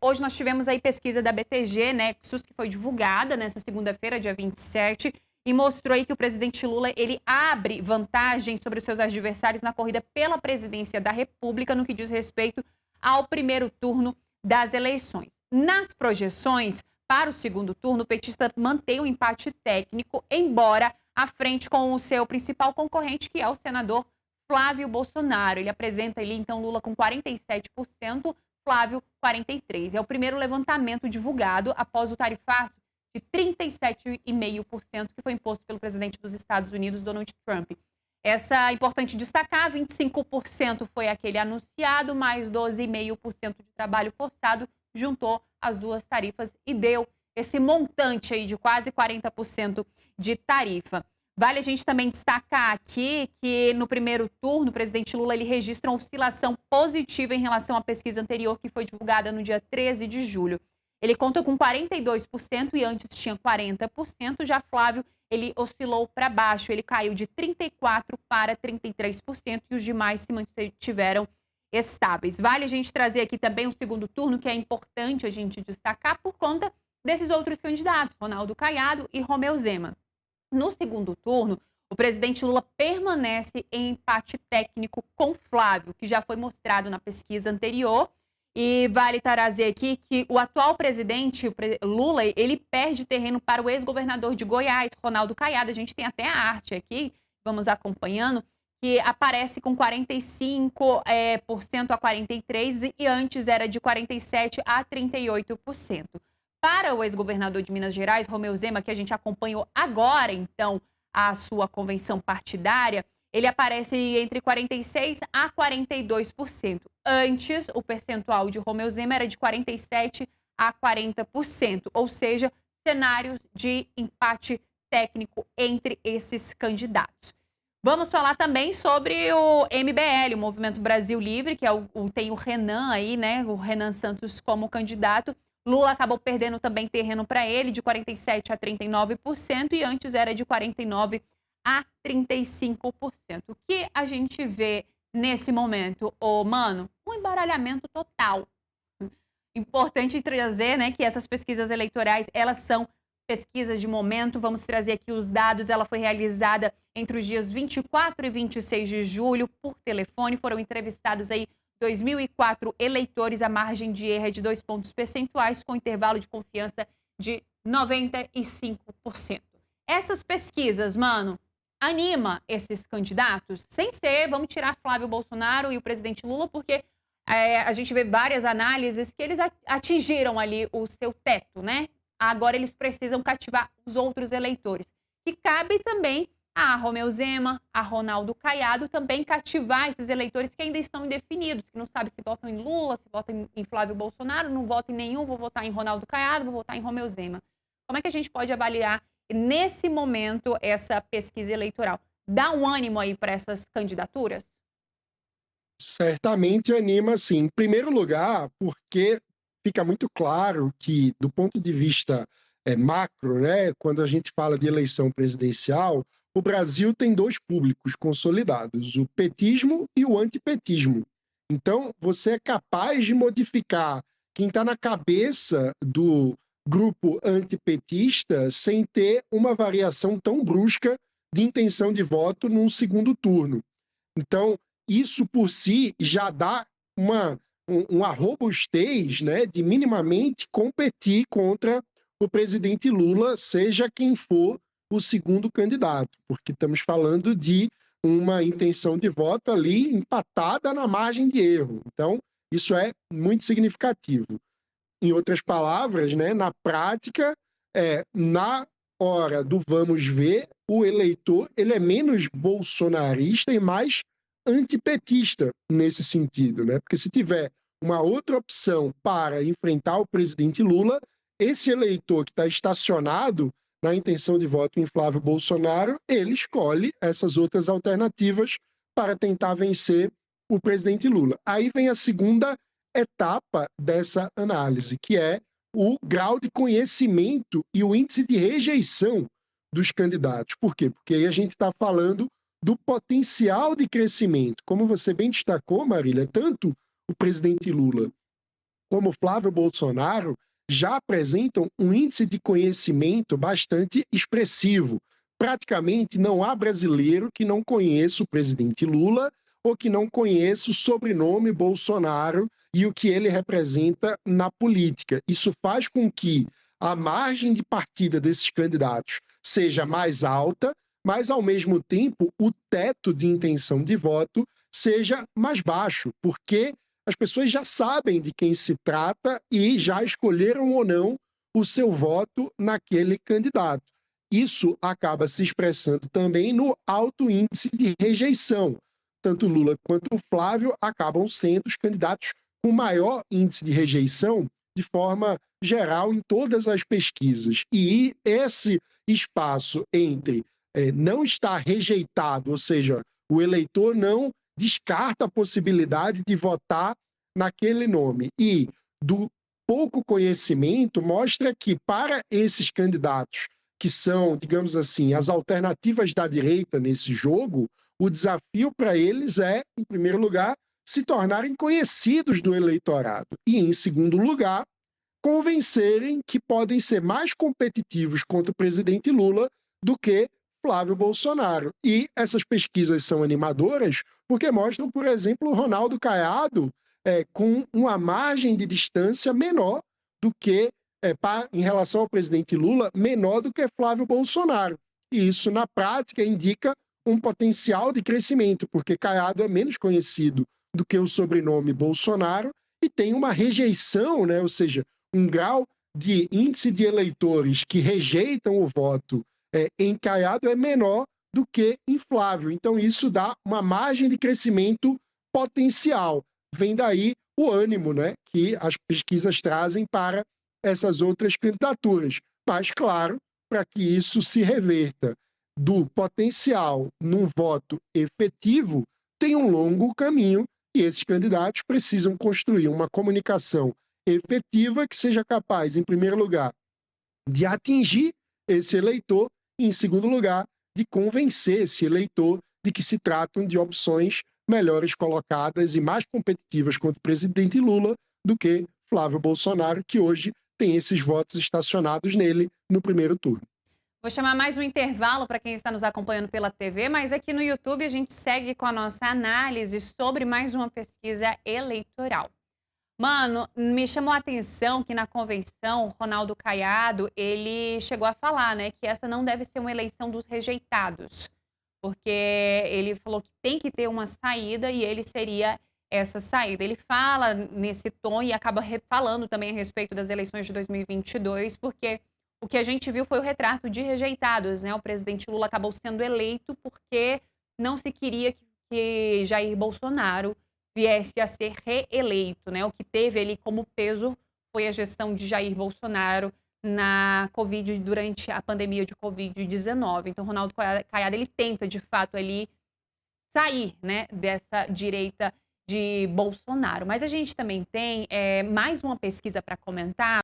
Hoje nós tivemos aí pesquisa da BTG, Nexus, que foi divulgada nessa segunda-feira, dia 27, e mostrou aí que o presidente Lula, ele abre vantagem sobre os seus adversários na corrida pela presidência da República no que diz respeito ao primeiro turno das eleições. Nas projeções para o segundo turno, o petista mantém o empate técnico, embora à frente com o seu principal concorrente, que é o senador Flávio Bolsonaro. Ele apresenta ali, então, Lula com 47%, Flávio 43%. É o primeiro levantamento divulgado após o tarifaço de 37,5% que foi imposto pelo presidente dos Estados Unidos, Donald Trump. Essa é importante destacar, 25% foi aquele anunciado, mais 12,5% de trabalho forçado, juntou as duas tarifas e deu esse montante aí de quase 40% de tarifa. Vale a gente também destacar aqui que no primeiro turno, o presidente Lula ele registra uma oscilação positiva em relação à pesquisa anterior que foi divulgada no dia 13 de julho. Ele conta com 42% e antes tinha 40%, já Flávio ele oscilou para baixo, ele caiu de 34% para 33% e os demais se mantiveram estáveis. Vale a gente trazer aqui também o segundo turno, que é importante a gente destacar por conta desses outros candidatos, Ronaldo Caiado e Romeu Zema. No segundo turno, o presidente Lula permanece em empate técnico com Flávio, que já foi mostrado na pesquisa anterior. E vale trazer aqui que o atual presidente, Lula, ele perde terreno para o ex-governador de Goiás, Ronaldo Caiado. A gente tem até a arte aqui, vamos acompanhando, que aparece com 45% a 43% e antes era de 47% a 38%. Para o ex-governador de Minas Gerais, Romeu Zema, que a gente acompanhou agora, então, a sua convenção partidária, ele aparece entre 46% a 42%. Antes, o percentual de Romeu Zema era de 47% a 40%, ou seja, cenários de empate técnico entre esses candidatos. Vamos falar também sobre o MBL, o Movimento Brasil Livre, que tem o Renan aí, o Renan Santos como candidato. Lula acabou perdendo também terreno para ele, de 47% a 39%, e antes era de 49% a 35%. O que a gente vê nesse momento, mano? Um embaralhamento total. Importante trazer, que essas pesquisas eleitorais, elas são pesquisas de momento. Vamos trazer aqui os dados. Ela foi realizada entre os dias 24 e 26 de julho por telefone. Foram entrevistados aí 2.004 eleitores, a margem de erro é de 2 pontos percentuais, com intervalo de confiança de 95%. Essas pesquisas, mano, anima esses candidatos? Sem ser, vamos tirar Flávio Bolsonaro e o presidente Lula, porque a gente vê várias análises que eles atingiram ali o seu teto, Agora eles precisam cativar os outros eleitores. E cabe também a Romeu Zema, a Ronaldo Caiado, também cativar esses eleitores que ainda estão indefinidos, que não sabem se votam em Lula, se votam em Flávio Bolsonaro, não votam em nenhum, vou votar em Ronaldo Caiado, vou votar em Romeu Zema. Como é que a gente pode avaliar, nesse momento, essa pesquisa eleitoral? Dá um ânimo aí para essas candidaturas? Certamente anima, sim. Em primeiro lugar, porque fica muito claro que, do ponto de vista macro, quando a gente fala de eleição presidencial, o Brasil tem dois públicos consolidados, o petismo e o antipetismo. Então, você é capaz de modificar quem está na cabeça do grupo antipetista sem ter uma variação tão brusca de intenção de voto num segundo turno. Então, isso por si já dá uma robustez, de minimamente competir contra o presidente Lula, seja quem for o segundo candidato, porque estamos falando de uma intenção de voto ali empatada na margem de erro. Então, isso é muito significativo. Em outras palavras, na prática, na hora do vamos ver, o eleitor ele é menos bolsonarista e mais antipetista nesse sentido, Porque se tiver uma outra opção para enfrentar o presidente Lula, esse eleitor que está estacionado na intenção de voto em Flávio Bolsonaro, ele escolhe essas outras alternativas para tentar vencer o presidente Lula. Aí vem a segunda etapa dessa análise, que é o grau de conhecimento e o índice de rejeição dos candidatos. Por quê? Porque aí a gente está falando do potencial de crescimento. Como você bem destacou, Marília, tanto o presidente Lula como Flávio Bolsonaro, já apresentam um índice de conhecimento bastante expressivo. Praticamente não há brasileiro que não conheça o presidente Lula ou que não conheça o sobrenome Bolsonaro e o que ele representa na política. Isso faz com que a margem de partida desses candidatos seja mais alta, mas, ao mesmo tempo, o teto de intenção de voto seja mais baixo, porque as pessoas já sabem de quem se trata e já escolheram ou não o seu voto naquele candidato. Isso acaba se expressando também no alto índice de rejeição. Tanto Lula quanto o Flávio acabam sendo os candidatos com maior índice de rejeição de forma geral em todas as pesquisas. E esse espaço entre não estar rejeitado, ou seja, o eleitor não descarta a possibilidade de votar naquele nome, e do pouco conhecimento, mostra que para esses candidatos que são, digamos assim, as alternativas da direita nesse jogo, o desafio para eles é, em primeiro lugar, se tornarem conhecidos do eleitorado e, em segundo lugar, convencerem que podem ser mais competitivos contra o presidente Lula do que Flávio Bolsonaro. E essas pesquisas são animadoras porque mostram, por exemplo, o Ronaldo Caiado com uma margem de distância menor do que, em relação ao presidente Lula, menor do que Flávio Bolsonaro. E isso, na prática, indica um potencial de crescimento, porque Caiado é menos conhecido do que o sobrenome Bolsonaro e tem uma rejeição, né? Ou seja, um grau de índice de eleitores que rejeitam o voto em Caiado é menor do que em Flávio. Então, isso dá uma margem de crescimento potencial. Vem daí o ânimo, né, que as pesquisas trazem para essas outras candidaturas. Mas, claro, para que isso se reverta do potencial num voto efetivo, tem um longo caminho e esses candidatos precisam construir uma comunicação efetiva que seja capaz, em primeiro lugar, de atingir esse eleitor e, em segundo lugar, de convencer esse eleitor de que se tratam de opções melhores colocadas e mais competitivas contra o presidente Lula do que Flávio Bolsonaro, que hoje tem esses votos estacionados nele no primeiro turno. Vou chamar mais um intervalo para quem está nos acompanhando pela TV, mas aqui no YouTube a gente segue com a nossa análise sobre mais uma pesquisa eleitoral. Mano, me chamou a atenção que na convenção, Ronaldo Caiado, ele chegou a falar, né, que essa não deve ser uma eleição dos rejeitados, porque ele falou que tem que ter uma saída e ele seria essa saída. Ele fala nesse tom e acaba falando também a respeito das eleições de 2022, porque o que a gente viu foi o retrato de rejeitados, né? O presidente Lula acabou sendo eleito porque não se queria que Jair Bolsonaro viesse a ser reeleito, né? O que teve ali como peso foi a gestão de Jair Bolsonaro na Covid, durante a pandemia de Covid-19. Então, Ronaldo Caiado, ele tenta, de fato, ali sair, né, dessa direita de Bolsonaro. Mas a gente também tem mais uma pesquisa para comentar,